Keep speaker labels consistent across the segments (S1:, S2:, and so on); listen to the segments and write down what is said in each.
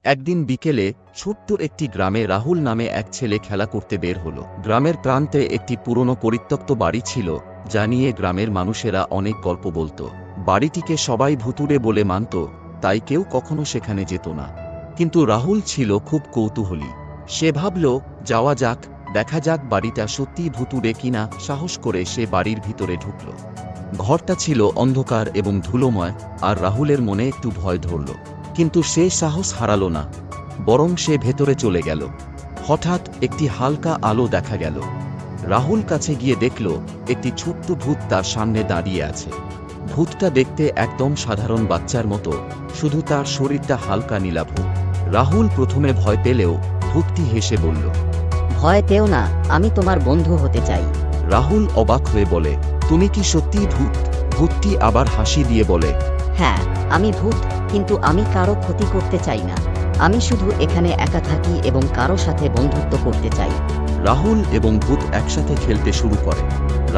S1: একদিন বিকেলে ছোট্ট একটি গ্রামে রাহুল নামে এক ছেলে খেলা করতে বের হলো। গ্রামের প্রান্তে একটি পুরনো পরিত্যক্ত বাড়ি ছিল, যা নিয়ে গ্রামের মানুষেরা অনেক গল্প বলতো। বাড়িটিকে সবাই ভুতুড়ে বলে মানত, তাই কেউ কখনো সেখানে যেত না। কিন্তু রাহুল ছিল খুব কৌতূহলী। সে ভাবল, যাওয়া যাক, দেখা যাক বাড়িটা সত্যিই ভুতুড়ে কিনা। সাহস করে সে বাড়ির ভিতরে ঢুকল। ঘরটা ছিল অন্ধকার এবং ধুলোময়, আর রাহুলের মনে একটু ভয় ধরল। কিন্তু সে সাহস হারালো না, বরং সে ভেতরে চলে গেল। হঠাৎ একটি হালকা আলো দেখা গেল। রাহুল কাছে গিয়ে দেখল একটি ছোট্ট ভূত তার সামনে দাঁড়িয়ে আছে। ভূতটা দেখতে একদম সাধারণ বাচ্চার মতো, শুধু তার শরীরটা হালকা নীলাভ। রাহুল প্রথমে ভয় পেলেও ভূতটি হেসে বলল,
S2: ভয় পেও না, আমি তোমার বন্ধু হতে চাই।
S1: রাহুল অবাক হয়ে বলে, তুমি কি সত্যিই ভূত? ভূতটি আবার হাসি দিয়ে বলে,
S2: হ্যাঁ, আমি ভূত, কিন্তু আমি কারো ক্ষতি করতে চাই না। আমি শুধু এখানে একা থাকি এবং কারো সাথে বন্ধুত্ব করতে চাই।
S1: রাহুল এবং ভূত একসাথে খেলতে শুরু করে।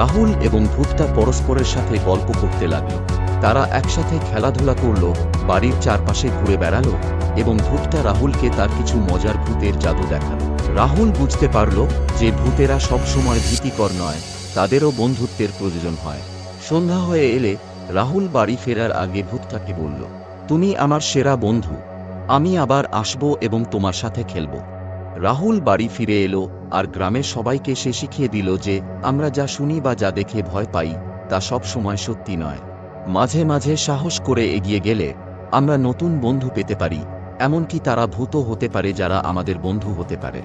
S1: রাহুল এবং ভূতটা পরস্পরের সাথে গল্প করতে লাগলো। তারা একসাথে খেলাধুলা করলো, বাড়ির চারপাশে ঘুরে বেড়ালো, এবং ভূতটা রাহুলকে তার কিছু মজার ভূতের জাদু দেখালো। রাহুল বুঝতে পারল যে ভূতেরা সবসময় ভীতিকর নয়, তাদেরও বন্ধুত্বের প্রয়োজন হয়। সন্ধ্যা হয়ে এলে রাহুল বাড়ি ফেরার আগে ভূতটাকে বলল, তুমি আমার সেরা বন্ধু, আমি আবার আসব এবং তোমার সাথে খেলব। রাহুল বাড়ি ফিরে এলো, আর গ্রামের সবাইকে সে শিখিয়ে দিল যে আমরা যা শুনি বা যা দেখে ভয় পাই, তা সব সময় সত্যি নয়। মাঝে মাঝে সাহস করে এগিয়ে গেলে আমরা নতুন বন্ধু পেতে পারি, এমনকি তারা ভূতও হতে পারে যারা আমাদের বন্ধু হতে পারে।